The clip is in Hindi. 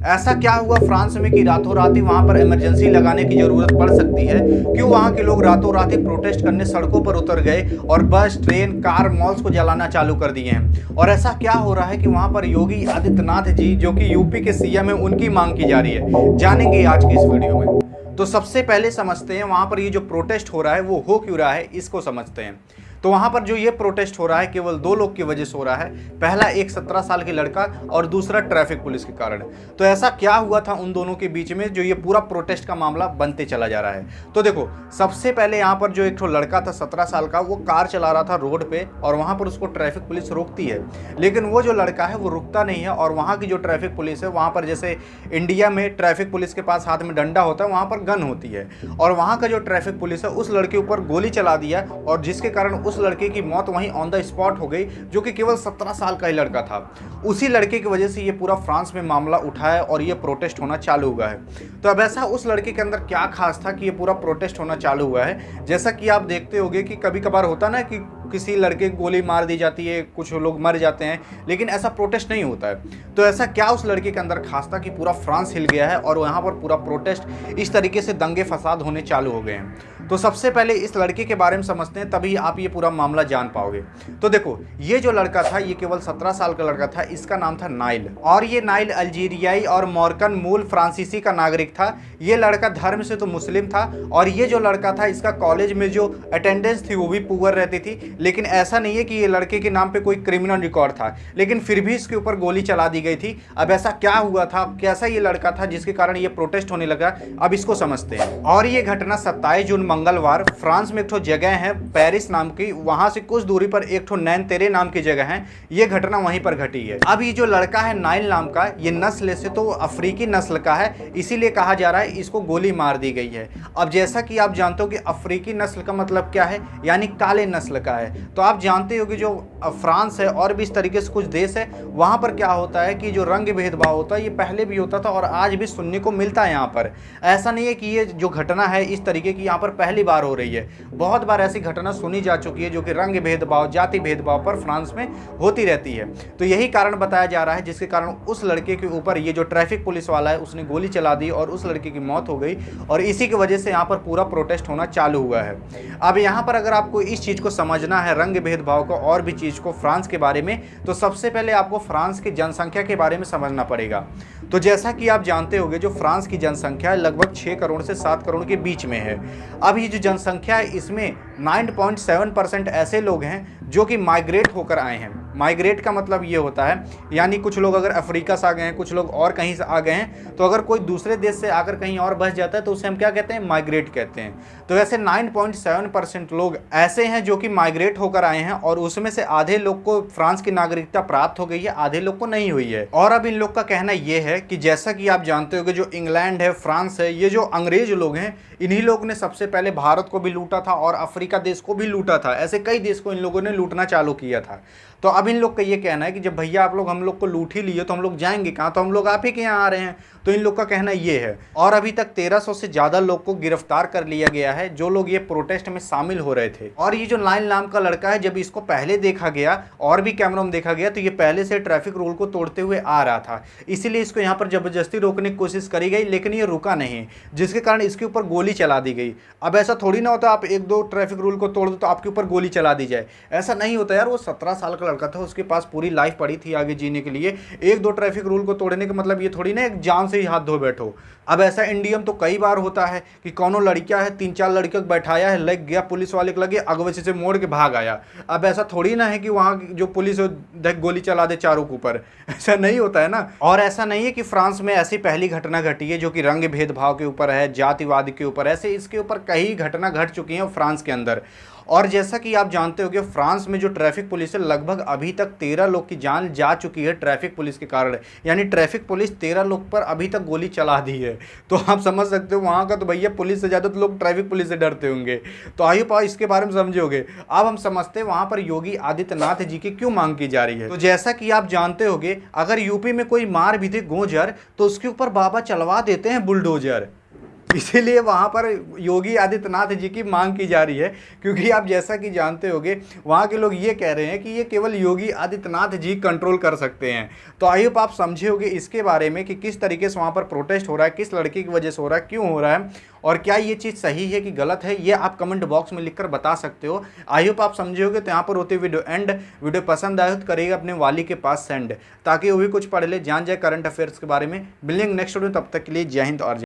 ऐसा क्या हुआ फ्रांस में कि रातों रात ही वहां पर इमरजेंसी लगाने की जरूरत पड़ सकती है? क्यों वहां के लोग रातों रात ही प्रोटेस्ट करने सड़कों पर उतर गए और बस, ट्रेन, कार, मॉल्स को जलाना चालू कर दिए हैं? और ऐसा क्या हो रहा है कि वहां पर योगी आदित्यनाथ जी, जो कि यूपी के सीएम है, उनकी मांग की जा रही है? जानेंगे आज की इस वीडियो में। तो सबसे पहले समझते हैं वहां पर ये जो प्रोटेस्ट हो रहा है वो हो क्यों रहा है, इसको समझते हैं। तो वहां पर जो ये प्रोटेस्ट हो रहा है केवल दो लोग की वजह से हो रहा है। पहला एक 17 साल के लड़का और दूसरा ट्रैफिक पुलिस के कारण। तो ऐसा क्या हुआ था उन दोनों के बीच में जो ये पूरा प्रोटेस्ट का मामला बनते चला जा रहा है? तो देखो, सबसे पहले यहाँ पर जो एक तो लड़का था 17 साल का, वो कार चला रहा था रोड पे और वहां पर उसको ट्रैफिक पुलिस रोकती है। लेकिन वो जो लड़का है वो रुकता नहीं है और वहां की जो ट्रैफिक पुलिस है, वहां पर जैसे इंडिया में ट्रैफिक पुलिस के पास हाथ में डंडा होता है, वहां पर गन होती है। और वहां का जो ट्रैफिक पुलिस है उस लड़के ऊपर गोली चला दिया और जिसके कारण उस लड़के की मौत वहीं ऑन द स्पॉट हो गई, जो कि केवल 17 साल का ही लड़का था। उसी लड़के की वजह से ये पूरा फ्रांस में मामला उठा है और ये प्रोटेस्ट होना चालू हुआ है। तो अब ऐसा उस लड़के के अंदर क्या खास था कि ये पूरा प्रोटेस्ट होना चालू हुआ है? जैसा कि आप देखते होंगे कि कभी कभार होता ना कि किसी लड़के को गोली मार दी जाती है, कुछ लोग मर जाते हैं, लेकिन ऐसा प्रोटेस्ट नहीं होता है। तो ऐसा क्या उस लड़के के अंदर खास था कि पूरा फ्रांस हिल गया है और यहाँ पर पूरा प्रोटेस्ट इस तरीके से दंगे फसाद होने चालू हो गए हैं? तो सबसे पहले इस लड़के के बारे में समझते हैं, तभी आप ये पूरा मामला जान पाओगे। तो देखो, ये जो लड़का था ये केवल 17 साल का लड़का था। इसका नाम था नाइल, और ये नाइल अल्जीरियाई और मोरक्कन मूल फ्रांसीसी का नागरिक था। ये लड़का धर्म से तो मुस्लिम था और ये जो लड़का था इसका कॉलेज में जो अटेंडेंस थी वो भी पुअर रहती थी। लेकिन ऐसा नहीं है कि ये लड़के के नाम पे कोई क्रिमिनल रिकॉर्ड था, लेकिन फिर भी इसके ऊपर गोली चला दी गई थी। अब ऐसा क्या हुआ था, कैसा ये लड़का था जिसके कारण ये प्रोटेस्ट होने लगा, अब इसको समझते हैं। और ये घटना 27 जून मंगलवार फ्रांस में एक ठो जगह है पेरिस नाम की, वहां से कुछ दूरी पर एक ठो नैन तेरे नाम की जगह है। ये घटना वहीं पर घटी है। अब ये जो लड़का है नाइल नाम का, ये नस्ल से तो अफ्रीकी नस्ल का है, इसीलिए कहा जा रहा है इसको गोली मार दी गई है। अब जैसा कि आप जानते हो कि अफ्रीकी नस्ल का मतलब क्या है, यानी काले नस्ल का है। तो आप जानते हो कि जो फ्रांस है और भी इस तरीके से कुछ देश है, वहां पर क्या होता है कि जो रंग भेदभाव होता है ये पहले भी होता था और आज भी सुनने को मिलता है। यहाँ पर ऐसा नहीं है कि ये जो घटना है इस तरीके की यहाँ पर पहली बार हो रही है। बहुत बार ऐसी घटना सुनी जा चुकी है जो कि रंग भेदभाव, जाति भेदभाव पर फ्रांस में होती रहती है। तो यही कारण बताया जा रहा है जिसके कारण उस लड़के के ऊपर ये जो ट्रैफिक पुलिस वाला है उसने गोली चला दी और उस लड़के की मौत हो गई, और इसी की वजह से यहाँ पर पूरा प्रोटेस्ट होना चालू हुआ है। अब यहाँ पर अगर आपको इस चीज़ को समझना है, रंग भेदभाव को और भी चीज़ को फ्रांस के बारे में, तो सबसे पहले आपको फ्रांस की जनसंख्या के बारे में समझना पड़ेगा। तो जैसा कि आप जानते होंगे जो फ्रांस की जनसंख्या है लगभग 6 करोड़ से 7 करोड़ के बीच में है। अब ये जो जनसंख्या है इसमें 9.7% ऐसे लोग हैं जो कि माइग्रेट होकर आए हैं। माइग्रेट का मतलब ये होता है, यानी कुछ लोग अगर अफ्रीका से आ गए हैं, कुछ लोग और कहीं से आ गए हैं, तो अगर कोई दूसरे देश से आकर कहीं और बस जाता है तो उसे हम क्या कहते हैं, माइग्रेट कहते हैं। तो वैसे 9.7% लोग ऐसे हैं जो कि माइग्रेट होकर आए हैं और उसमें से आधे लोग को फ्रांस की नागरिकता प्राप्त हो गई है, आधे लोग को नहीं हुई है। और अब इन लोग का कहना यह है कि जैसा कि आप जानते हो कि जो इंग्लैंड है, फ्रांस है, ये जो अंग्रेज लोग हैं, इन्हीं लोग ने सबसे पहले भारत को भी लूटा था और अफ्रीका देश को भी लूटा था। ऐसे कई देश को इन लोगों ने लूटना चालू किया था। तो अब इन लोग का ये कहना है कि जब भैया आप लोग हम लोग को लूट ही लिए तो हम लोग जाएंगे कहाँ, तो हम लोग आप ही के यहाँ आ रहे हैं। तो इन लोग का कहना ये है। और अभी तक 1300 से ज़्यादा लोग को गिरफ्तार कर लिया गया है जो लोग ये प्रोटेस्ट में शामिल हो रहे थे। और ये जो नाइल नाम का लड़का है, जब इसको पहले देखा गया और भी कैमरों में देखा गया तो ये पहले से ट्रैफिक रूल को तोड़ते हुए आ रहा था, इसीलिए इसको यहाँ पर जबरदस्ती रोकने की कोशिश करी गई, लेकिन ये रुका नहीं, जिसके कारण इसके ऊपर गोली चला दी गई। अब ऐसा थोड़ी ना होता आप एक दो ट्रैफिक रूल को तोड़ दो तो आपके ऊपर गोली चला दी जाए, ऐसा नहीं होता यार। वो 17 साल का लड़का था, उसके पास पूरी लाइफ पड़ी थी आगे जीने के लिए। एक दो ट्रैफिक रूल को तोड़ने का मतलब ये थोड़ी ना एक जान से ही हाथ धो बैठो। अब ऐसा इंडिया में तो कई बार होता है कि कौनो लड़कियां है, 3-4 लड़कियों को बैठाया है, लग गया पुलिस वाले को, लगे अगवे से मोड़ के भाग आया। अब ऐसा थोड़ी ना है कि वहाँ जो पुलिस है गोली चला दे चारों के ऊपर, ऐसा नहीं होता है ना। और ऐसा नहीं है कि फ्रांस में ऐसी पहली घटना घटी है जो कि रंग भेदभाव के ऊपर है, जातिवाद के ऊपर, ऐसे इसके ऊपर कई घटना घट चुकी हैं फ्रांस के अंदर। और जैसा कि आप जानते हो कि फ्रांस में जो ट्रैफिक पुलिस है लगभग अभी तक 13 लोग की जान जा चुकी है ट्रैफिक पुलिस के कारण, यानी ट्रैफिक पुलिस 13 लोग पर अभी तक गोली चला दी है। तो आप समझ सकते हो वहाँ का तो भैया पुलिस से ज़्यादा तो लोग ट्रैफिक पुलिस से डरते होंगे। तो आइए पाओ इसके बारे में समझोगे। अब हम समझते हैं वहाँ पर योगी आदित्यनाथ जी की क्यों मांग की जा रही है। तो जैसा कि आप जानते होंगे अगर यूपी में कोई मार भी दे गोजर तो उसके ऊपर बाबा चलवा देते हैं बुलडोजर। इसीलिए वहाँ पर योगी आदित्यनाथ जी की मांग की जा रही है, क्योंकि आप जैसा कि जानते होंगे वहाँ के लोग ये कह रहे हैं कि ये केवल योगी आदित्यनाथ जी कंट्रोल कर सकते हैं। तो आई होप आप समझे होंगे इसके बारे में कि किस तरीके से वहाँ पर प्रोटेस्ट हो रहा है, किस लड़के की वजह से हो रहा है, क्यों हो रहा है, और क्या ये चीज़ सही है कि गलत है, ये आप कमेंट बॉक्स में लिखकर बता सकते हो। आई होप आप समझे होगे। तो यहाँ पर होते वीडियो एंड, वीडियो पसंद आए तो करिएगा अपने वाली के पास सेंड, ताकि वो भी कुछ पढ़ ले, जान जाए करंट अफेयर्स के बारे में। मिलेंगे नेक्स्ट वीडियो, तब तक के लिए जय हिंद और